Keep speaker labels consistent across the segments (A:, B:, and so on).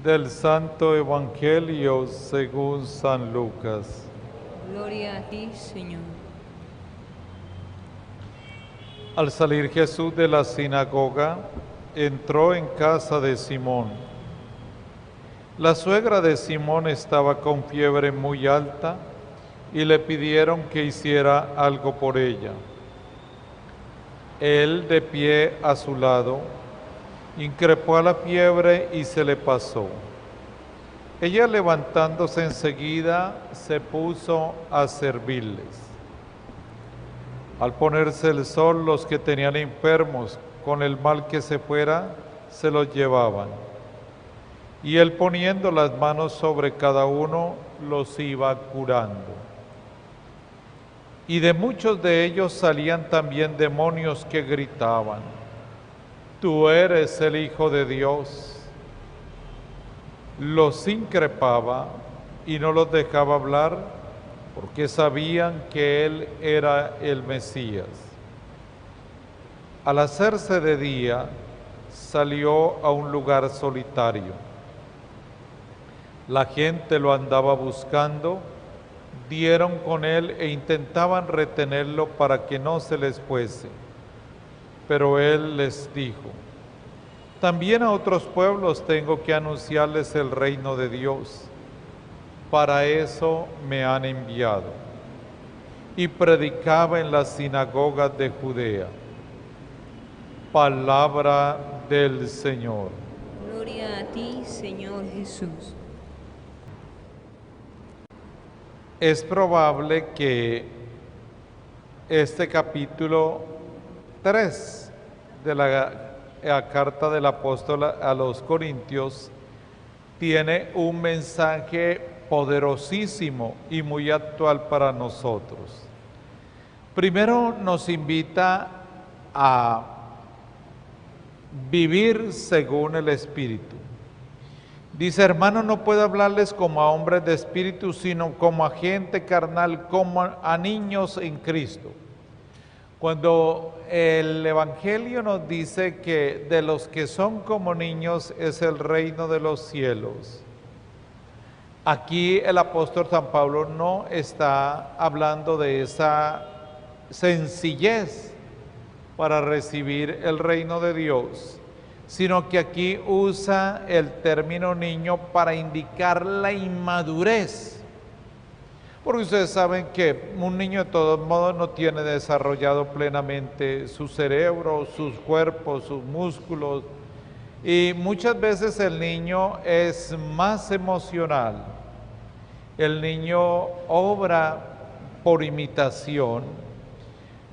A: Del Santo Evangelio según San Lucas.
B: Gloria a ti, Señor.
A: Al salir Jesús de la sinagoga, entró en casa de Simón. La suegra de Simón estaba con fiebre muy alta y le pidieron que hiciera algo por ella. Él, de pie a su lado, increpó a la fiebre y se le pasó. Ella, levantándose enseguida, se puso a servirles. Al ponerse el sol, los que tenían enfermos, con el mal que se fuera, se los llevaban. Y él, poniendo las manos sobre cada uno, los iba curando. Y de muchos de ellos salían también demonios que gritaban: «Tú eres el Hijo de Dios». Los increpaba y no los dejaba hablar, porque sabían que él era el Mesías. Al hacerse de día, salió a un lugar solitario. La gente lo andaba buscando, dieron con él e intentaban retenerlo para que no se les fuese. Pero él les dijo: «También a otros pueblos tengo que anunciarles el reino de Dios. Para eso me han enviado». Y predicaba en las sinagogas de Judea. Palabra del Señor.
B: Gloria a ti, Señor Jesús.
A: Es probable que este capítulo 3 de la carta del apóstol a los Corintios tiene un mensaje poderosísimo y muy actual para nosotros. Primero nos invita a vivir según el Espíritu. Dice: hermano, no puedo hablarles como a hombres de espíritu, sino como a gente carnal, como a niños en Cristo. Cuando el Evangelio nos dice que de los que son como niños es el reino de los cielos, aquí el apóstol San Pablo no está hablando de esa sencillez para recibir el reino de Dios, sino que aquí usa el término niño para indicar la inmadurez. Porque ustedes saben que un niño de todos modos no tiene desarrollado plenamente su cerebro, sus cuerpos, sus músculos. Y muchas veces el niño es más emocional. El niño obra por imitación.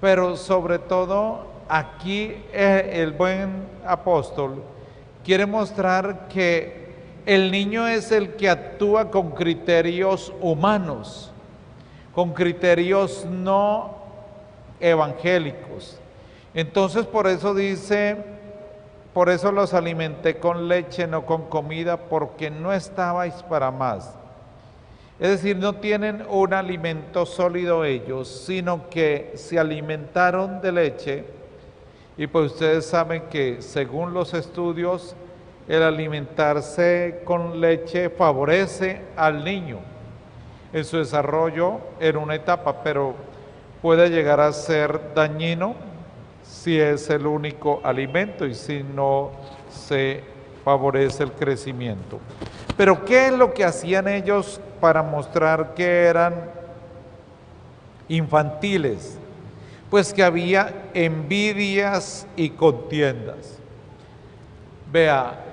A: Pero sobre todo aquí el buen apóstol quiere mostrar que el niño es el que actúa con criterios humanos, con criterios no evangélicos. Entonces por eso dice: por eso los alimenté con leche, no con comida, porque no estabais para más. Es decir, no tienen un alimento sólido ellos, sino que se alimentaron de leche. Y pues ustedes saben que según los estudios, el alimentarse con leche favorece al niño en su desarrollo en una etapa, pero puede llegar a ser dañino si es el único alimento y si no se favorece el crecimiento. Pero ¿qué es lo que hacían ellos para mostrar que eran infantiles? Pues que había envidias y contiendas. Vea,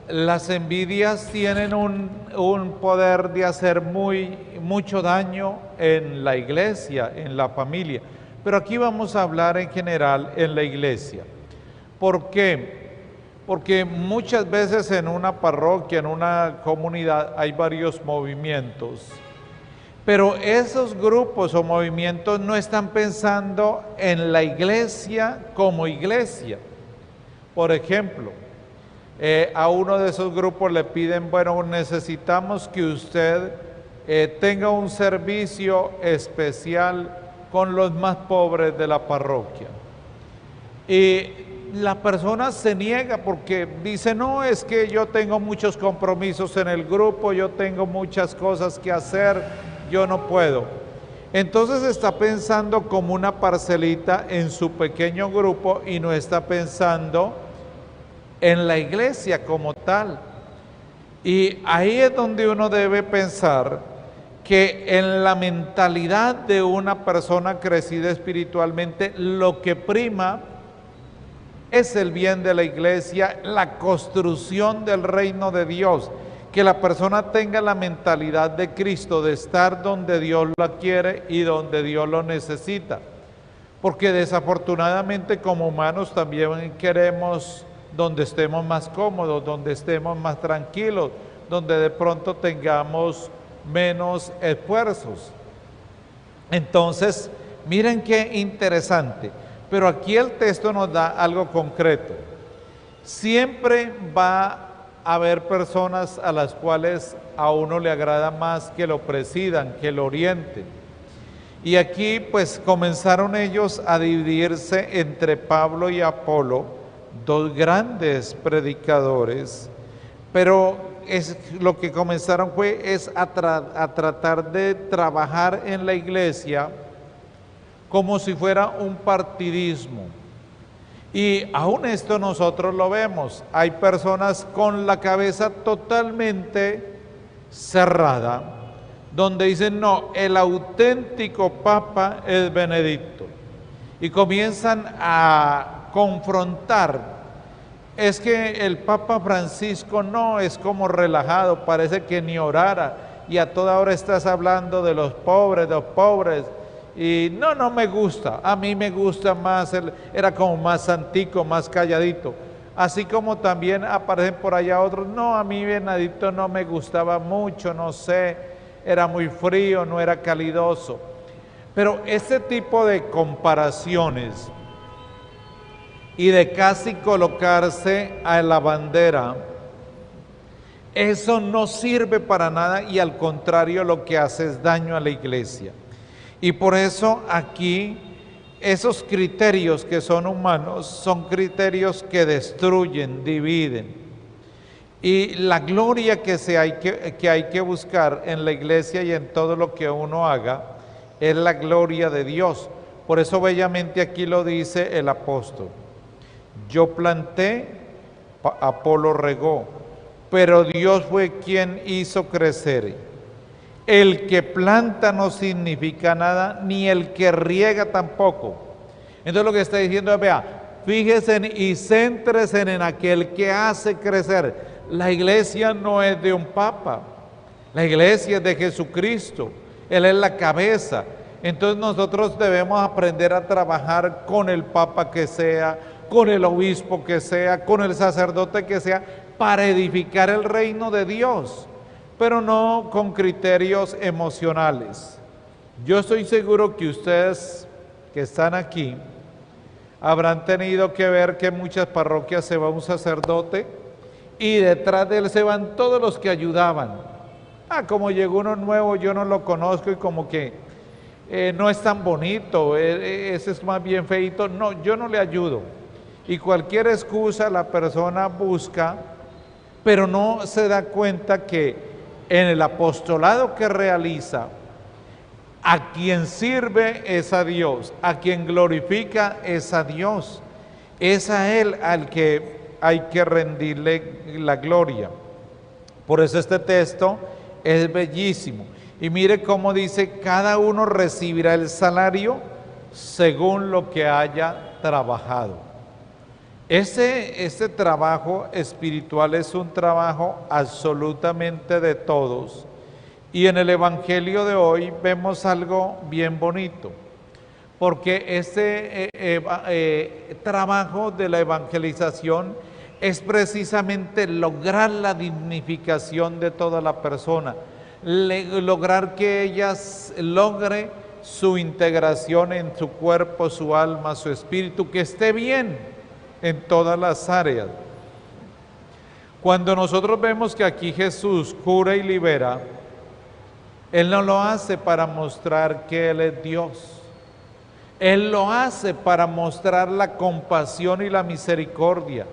A: las envidias tienen un poder de hacer mucho daño en la iglesia, en la familia. Pero aquí vamos a hablar en general en la iglesia. ¿Por qué? Porque muchas veces en una parroquia, en una comunidad, hay varios movimientos. Pero esos grupos o movimientos no están pensando en la iglesia como iglesia. Por ejemplo, a uno de esos grupos le piden: bueno, necesitamos que usted tenga un servicio especial con los más pobres de la parroquia. Y la persona se niega porque dice, no, es que yo tengo muchos compromisos en el grupo, yo tengo muchas cosas que hacer, yo no puedo. Entonces está pensando como una parcelita en su pequeño grupo y no está pensando en la iglesia como tal. Y ahí es donde uno debe pensar que en la mentalidad de una persona crecida espiritualmente, lo que prima es el bien de la iglesia, la construcción del reino de Dios, que la persona tenga la mentalidad de Cristo, de estar donde Dios la quiere y donde Dios lo necesita. Porque desafortunadamente como humanos también queremos donde estemos más cómodos, donde estemos más tranquilos, donde de pronto tengamos menos esfuerzos. Entonces, miren qué interesante. Pero aquí el texto nos da algo concreto. Siempre va a haber personas a las cuales a uno le agrada más que lo presidan, que lo orienten. Y aquí pues comenzaron ellos a dividirse entre Pablo y Apolo, dos grandes predicadores, pero lo que comenzaron fue a tratar de trabajar en la iglesia como si fuera un partidismo. Y aún esto nosotros lo vemos. Hay personas con la cabeza totalmente cerrada, donde dicen, no, el auténtico Papa es Benedicto. Y comienzan a confrontar. Es que el Papa Francisco no, es como relajado, parece que ni orara. Y a toda hora estás hablando de los pobres, y no me gusta, a mí me gusta más, era como más santico, más calladito, así como también aparecen por allá otros, no, a mí Benedicto no me gustaba mucho, no sé, era muy frío, no era calidoso, pero este tipo de comparaciones y de casi colocarse a la bandera, eso no sirve para nada y al contrario lo que hace es daño a la iglesia. Y por eso aquí esos criterios que son humanos son criterios que destruyen, dividen. Y la gloria que hay que buscar en la iglesia y en todo lo que uno haga es la gloria de Dios. Por eso bellamente aquí lo dice el apóstol. Yo planté, Apolo regó, pero Dios fue quien hizo crecer. El que planta no significa nada, ni el que riega tampoco. Entonces lo que está diciendo es, vea, fíjense y céntrese en aquel que hace crecer. La iglesia no es de un papa, la iglesia es de Jesucristo, Él es la cabeza. Entonces nosotros debemos aprender a trabajar con el papa que sea, con el obispo que sea, con el sacerdote que sea, para edificar el reino de Dios, pero no con criterios emocionales. Yo estoy seguro que ustedes que están aquí habrán tenido que ver que en muchas parroquias se va un sacerdote y detrás de él se van todos los que ayudaban. Como llegó uno nuevo, yo no lo conozco y como que no es tan bonito, ese es más bien feito, no, yo no le ayudo. Y cualquier excusa la persona busca, pero no se da cuenta que en el apostolado que realiza, a quien sirve es a Dios, a quien glorifica es a Dios, es a Él al que hay que rendirle la gloria. Por eso este texto es bellísimo. Y mire cómo dice, cada uno recibirá el salario según lo que haya trabajado. Este trabajo espiritual es un trabajo absolutamente de todos. Y en el Evangelio de hoy vemos algo bien bonito, porque este trabajo de la evangelización es precisamente lograr la dignificación de toda la persona, lograr que ella logre su integración en su cuerpo, su alma, su espíritu, que esté bien en todas las áreas. Cuando nosotros vemos que aquí Jesús cura y libera, Él no lo hace para mostrar que Él es Dios. Él lo hace para mostrar la compasión y la misericordia.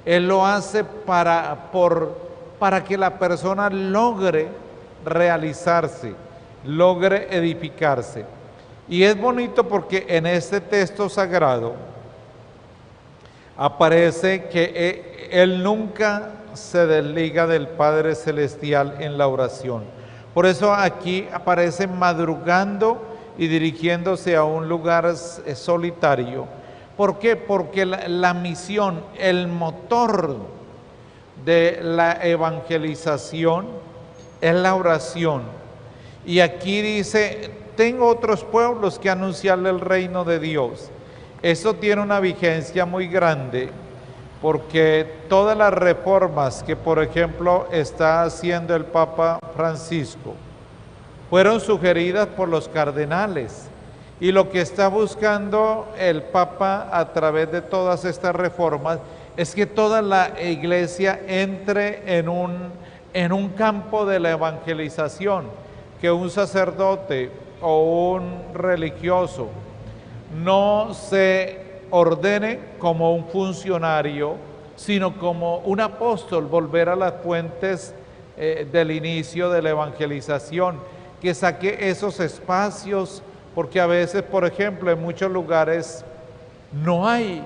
A: Él lo hace para que la persona logre realizarse, logre edificarse. Y es bonito porque en este texto sagrado aparece que Él nunca se desliga del Padre Celestial en la oración. Por eso aquí aparece madrugando y dirigiéndose a un lugar solitario. ¿Por qué? Porque la misión, el motor de la evangelización es la oración. Y aquí dice, tengo otros pueblos que anunciarle el reino de Dios. Eso tiene una vigencia muy grande, porque todas las reformas que, por ejemplo, está haciendo el Papa Francisco, fueron sugeridas por los cardenales. Y lo que está buscando el Papa a través de todas estas reformas es que toda la iglesia entre en un campo de la evangelización, que un sacerdote o un religioso no se ordene como un funcionario, sino como un apóstol, volver a las fuentes del inicio de la evangelización, que saque esos espacios, porque a veces, por ejemplo, en muchos lugares no hay,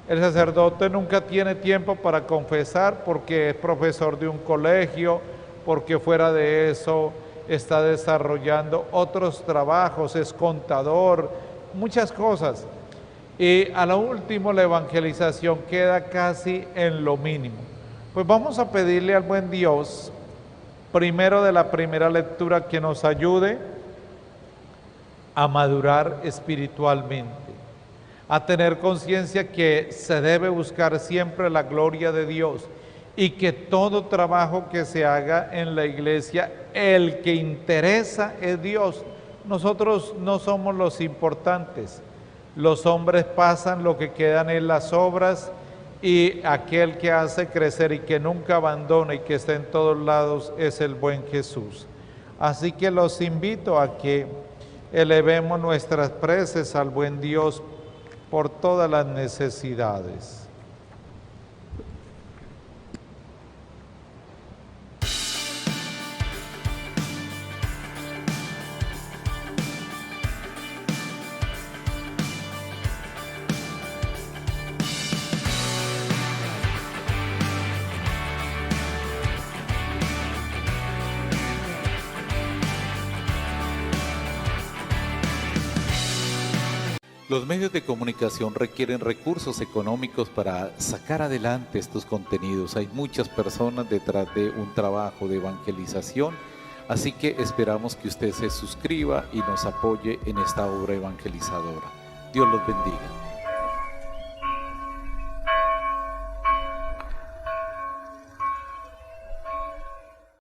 A: el sacerdote nunca tiene tiempo para confesar porque es profesor de un colegio, porque fuera de eso está desarrollando otros trabajos, es contador, muchas cosas. Y a lo último la evangelización queda casi en lo mínimo. Pues vamos a pedirle al buen Dios, primero de la primera lectura, que nos ayude a madurar espiritualmente, a tener conciencia que se debe buscar siempre la gloria de Dios y que todo trabajo que se haga en la iglesia, el que interesa es Dios. Nosotros no somos los importantes. Los hombres pasan, lo que quedan en las obras, y aquel que hace crecer y que nunca abandona y que está en todos lados es el buen Jesús. Así que los invito a que elevemos nuestras preces al buen Dios por todas las necesidades.
C: Los medios de comunicación requieren recursos económicos para sacar adelante estos contenidos. Hay muchas personas detrás de un trabajo de evangelización, así que esperamos que usted se suscriba y nos apoye en esta obra evangelizadora. Dios los bendiga.